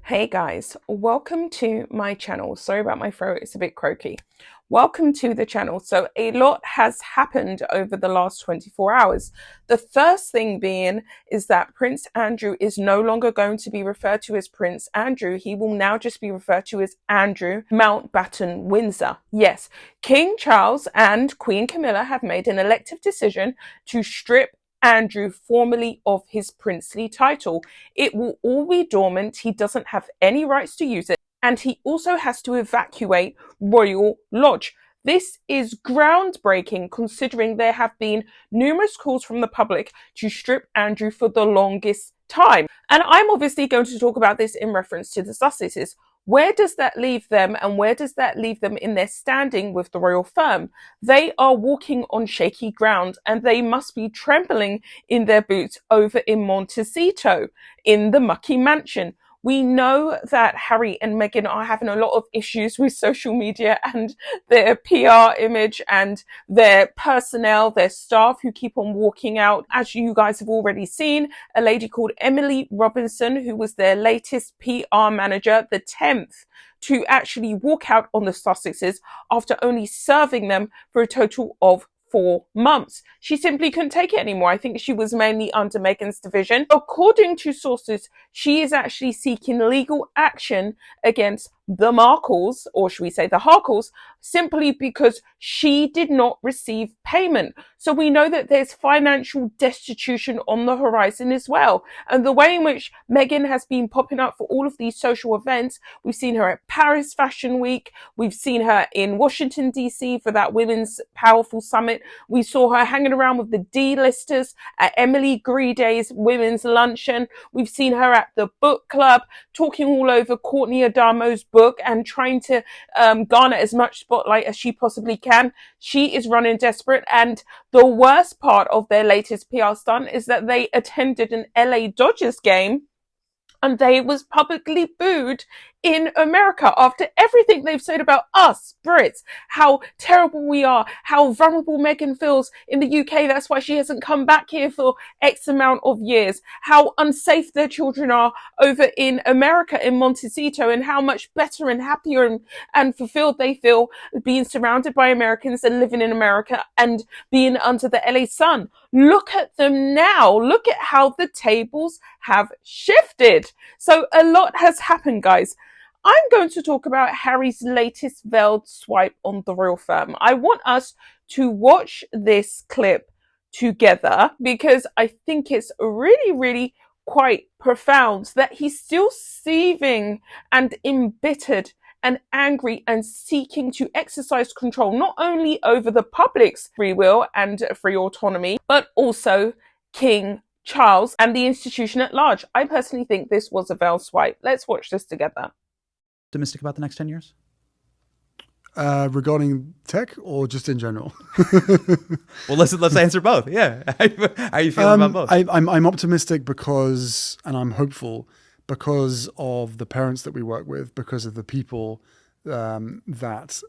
Hey guys, welcome to my channel. Sorry about my throat, it's a bit croaky. Welcome to the channel. So a lot has happened over the last 24 hours. The first thing being is that Prince Andrew is no longer going to be referred to as Prince Andrew. He will now just be referred to as Andrew Mountbatten Windsor. Yes, King Charles and Queen Camilla have made an elective decision to strip Andrew formally of his princely title. It will all be dormant. He doesn't have any rights to use it, and he also has to evacuate Royal Lodge. This is groundbreaking considering there have been numerous calls from the public to strip Andrew for the longest time. And I'm obviously going to talk about this in reference to the Sussexes. Where does that leave them, and where does that leave them in their standing with the royal firm? They are walking on shaky ground, and they must be trembling in their boots over in Montecito, in the mucky mansion. We know that Harry and Meghan are having a lot of issues with social media and their PR image and their personnel, their staff who keep on walking out. As you guys have already seen, a lady called Emily Robinson, who was their latest PR manager, the 10th to actually walk out on the Sussexes after only serving them for a total of 4 months. She simply couldn't take it anymore. I think she was mainly under Meghans' division. According to sources, she is actually seeking legal action against the Markles, or should we say the Harkles, simply because she did not receive payment. So we know that there's financial destitution on the horizon as well. And the way in which Meghan has been popping up for all of these social events, we've seen her at Paris Fashion Week, we've seen her in Washington, DC for that Women's Powerful Summit, we saw her hanging around with the D-listers at Emily Griday's Women's Luncheon, we've seen her at the book club, talking all over Courtney Adamo's book and trying to garner as much spotlight as she possibly can. She is running desperate, and the worst part of their latest PR stunt is that they attended an LA Dodgers game and they was publicly booed in America after everything they've said about us, Brits, how terrible we are, how vulnerable Meghan feels in the UK. That's why she hasn't come back here for X amount of years, how unsafe their children are over in America, in Montecito, and how much better and happier and fulfilled they feel being surrounded by Americans and living in America and being under the LA sun. Look at them now. Look at how the tables have shifted. So a lot has happened, guys. I'm going to talk about Harry's latest veiled swipe on the royal firm. I want us to watch this clip together because I think it's really quite profound that he's still seething and embittered and angry and seeking to exercise control not only over the public's free will and free autonomy, but also King Charles and the institution at large. I personally think this was a veiled swipe. Let's watch this together. Optimistic about the next 10 years? Regarding tech or just in general? Well, let's answer both. Yeah. How are you feeling about both? I'm optimistic because, and I'm hopeful because of the parents that we work with, because of the people that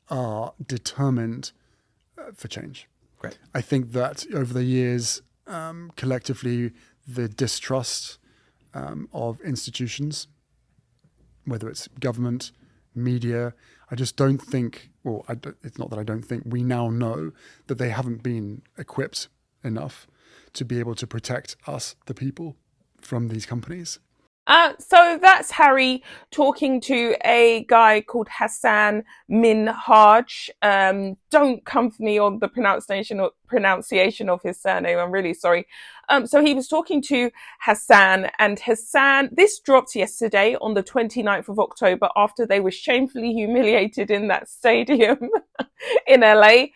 are determined for change. Great. I think that over the years, collectively, the distrust of institutions, whether it's government, media, I just don't think, well, it's not that I don't think, we now know that they haven't been equipped enough to be able to protect us, the people, from these companies. So that's Harry talking to a guy called Hassan Minhaj. Don't come for me on the pronunciation of his surname. I'm really sorry. So he was talking to Hassan, and Hassan, this dropped yesterday on the 29th of October after they were shamefully humiliated in that stadium in LA.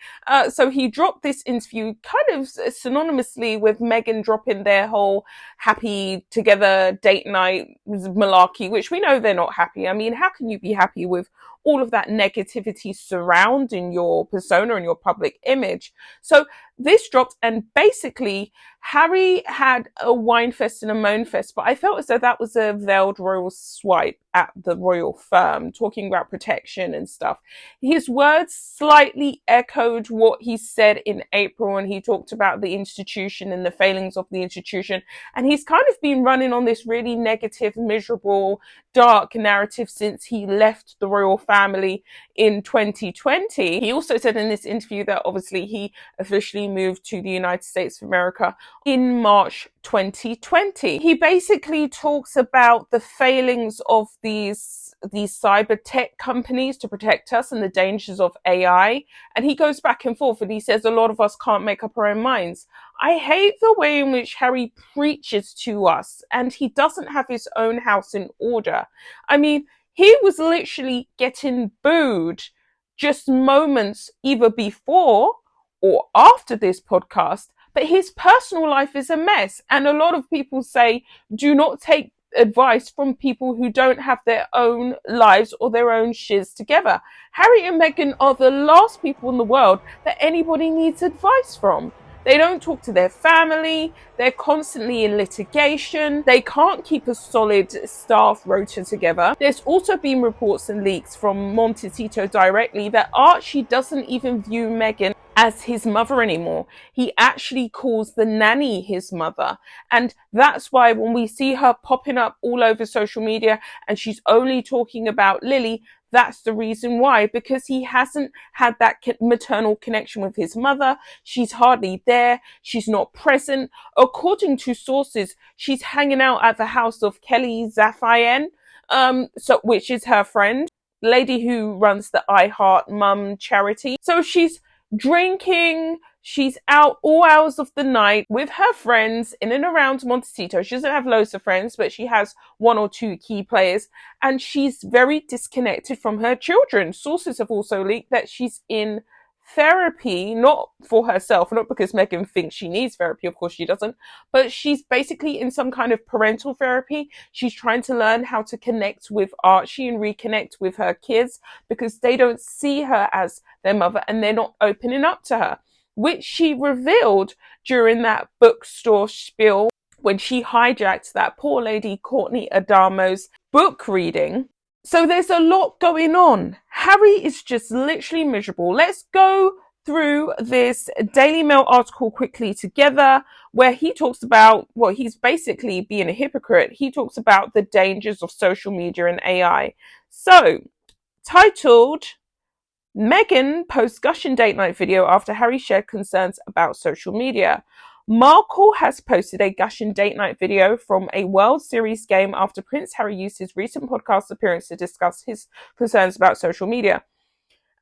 So he dropped this interview kind of synonymously with Meghan dropping their whole happy together date night malarkey, which we know they're not happy. I mean, how can you be happy with all of that negativity surrounding your persona and your public image. So this dropped, and basically Harry had a wine fest and a moan fest, but I felt as though that was a veiled royal swipe at the royal firm, talking about protection and stuff. His words slightly echoed what he said in April, and he talked about the institution and the failings of the institution. And he's kind of been running on this really negative, miserable, dark narrative since he left the royal family in 2020. He also said in this interview that obviously he officially moved to the United States of America in March 2020. He basically talks about the failings of these cyber tech companies to protect us and the dangers of AI. And he goes back and forth, and he says a lot of us can't make up our own minds. I hate the way in which Harry preaches to us, and he doesn't have his own house in order. I mean, he was literally getting booed just moments either before or after this podcast, but his personal life is a mess. And a lot of people say, do not take advice from people who don't have their own lives or their own shiz together. Harry and Meghan are the last people in the world that anybody needs advice from. They don't talk to their family. They're constantly in litigation. They can't keep a solid staff rota together. There's also been reports and leaks from Montecito directly that Archie doesn't even view Meghan as his mother anymore. He actually calls the nanny his mother. And that's why when we see her popping up all over social media and she's only talking about Lily, that's the reason why, because he hasn't had that maternal connection with his mother. She's hardly there. She's not present. According to sources, she's hanging out at the house of Kelly Zafayan, which is her friend, lady who runs the I Heart Mum charity. So she's drinking, she's out all hours of the night with her friends in and around Montecito. She doesn't have loads of friends, but she has one or two key players, and she's very disconnected from her children. Sources have also leaked that she's in therapy, not for herself, not because Meghan thinks she needs therapy, of course she doesn't, but she's basically in some kind of parental therapy. She's trying to learn how to connect with Archie and reconnect with her kids because they don't see her as their mother and they're not opening up to her, which she revealed during that bookstore spiel when she hijacked that poor lady Courtney Adamo's book reading. So there's a lot going on. Harry is just literally miserable. Let's go through this Daily Mail article quickly together, where he talks about, well, he's basically being a hypocrite. He talks about the dangers of social media and AI. So, titled, Meghan posts gushing date night video after Harry shared concerns about social media. Markle has posted a gushing date night video from a World Series game after Prince Harry used his recent podcast appearance to discuss his concerns about social media.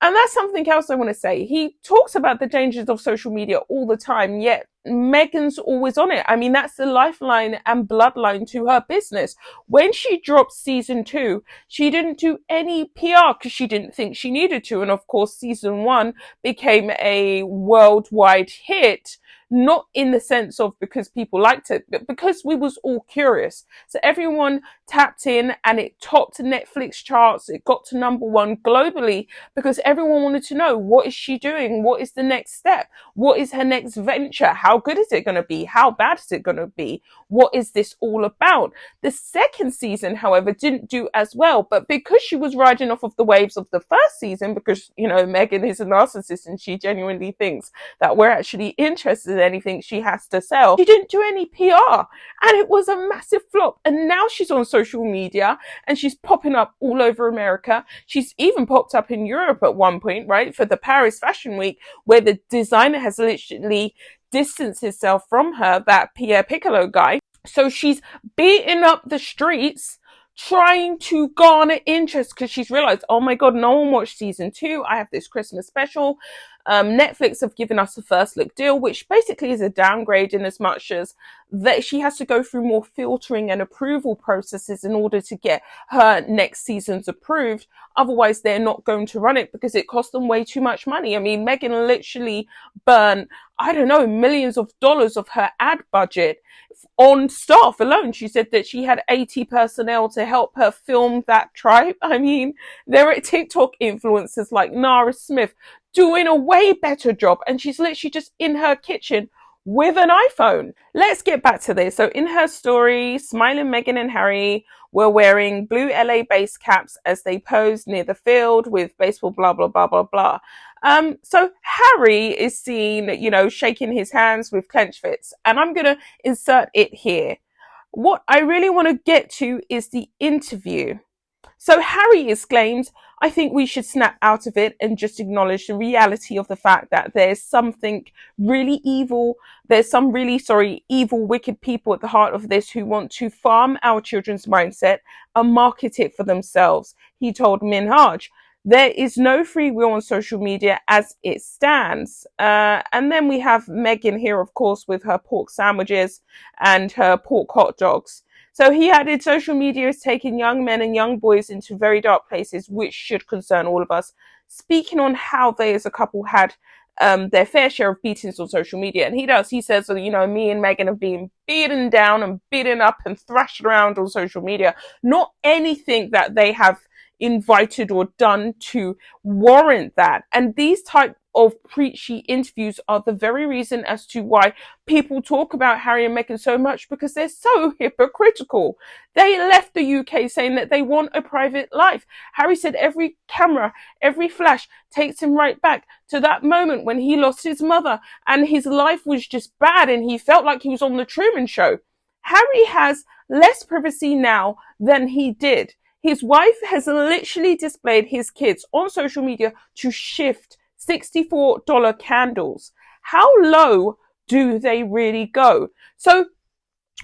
And that's something else I want to say. He talks about the dangers of social media all the time, yet Meghan's always on it. I mean, that's the lifeline and bloodline to her business. When she dropped season 2, she didn't do any PR because she didn't think she needed to. And of course, season 1 became a worldwide hit. Not in the sense of because people liked it, but because we was all curious. So everyone tapped in and it topped Netflix charts. It got to #1 globally because everyone wanted to know, what is she doing? What is the next step? What is her next venture? How good is it going to be? How bad is it going to be? What is this all about? The second season, however, didn't do as well, but because she was riding off of the waves of the first season, because, you know, Meghan is a narcissist and she genuinely thinks that we're actually interested in anything she has to sell. She didn't do any PR and it was a massive flop. And now she's on social media and she's popping up all over America. She's even popped up in Europe at one point, right? For the Paris Fashion Week, where the designer has literally distanced himself from her, that Pierre Piccolo guy. So she's beating up the streets trying to garner interest because she's realized, oh my God, no one watched season 2. I have this Christmas special. Netflix have given us a first look deal, which basically is a downgrade in as much as that she has to go through more filtering and approval processes in order to get her next seasons approved. Otherwise, they're not going to run it because it costs them way too much money. I mean, Meghan literally burnt, I don't know, millions of dollars of her ad budget on staff alone. She said that she had 80 personnel to help her film that tribe. I mean, there are TikTok influencers like Nara Smith doing a way better job, and she's literally just in her kitchen with an iPhone. Let's get back to this. So in her story, smiling Meghan and Harry were wearing blue LA base caps as they posed near the field with baseball, blah, blah, blah, blah, blah. So Harry is seen, you know, shaking his hands with clenched fists, and I'm going to insert it here. What I really want to get to is the interview. So Harry exclaimed, I think we should snap out of it and just acknowledge the reality of the fact that there's something really evil. There's some really, evil, wicked people at the heart of this who want to farm our children's mindset and market it for themselves. He told Minhaj, there is no free will on social media as it stands. And then we have Meghan here, of course, with her pork sandwiches and her pork hot dogs. So he added, social media is taking young men and young boys into very dark places, which should concern all of us. Speaking on how they as a couple had their fair share of beatings on social media. And he says, you know, me and Meghan have been beaten down and beaten up and thrashed around on social media. Not anything that they have invited or done to warrant that. And these type of preachy interviews are the very reason as to why people talk about Harry and Meghan so much, because they're so hypocritical. They left the UK saying that they want a private life. Harry said every camera, every flash takes him right back to that moment when he lost his mother and his life was just bad and he felt like he was on the Truman Show. Harry has less privacy now than he did. His wife has literally displayed his kids on social media to shift $64 candles. How low do they really go? So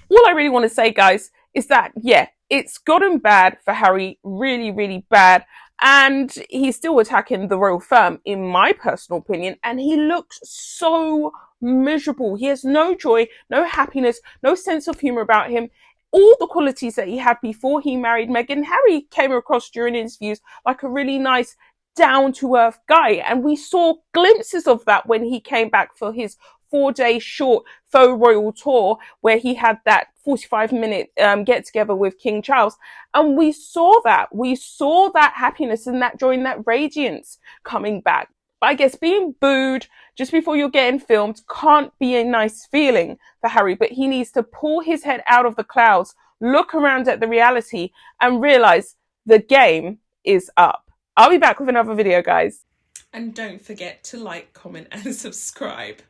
all I really want to say, guys, is that, yeah, it's gotten bad for Harry, really, really bad. And he's still attacking the royal firm, in my personal opinion. And he looks so miserable. He has no joy, no happiness, no sense of humor about him. All the qualities that he had before he married Meghan, Harry came across during interviews like a really nice, down-to-earth guy. And we saw glimpses of that when he came back for his 4-day short faux royal tour, where he had that 45-minute get-together with King Charles. And we saw that. We saw that happiness and that joy and that radiance coming back. But I guess being booed just before you're getting filmed can't be a nice feeling for Harry, but he needs to pull his head out of the clouds, look around at the reality, and realize the game is up. I'll be back with another video, guys. And don't forget to like, comment, and subscribe.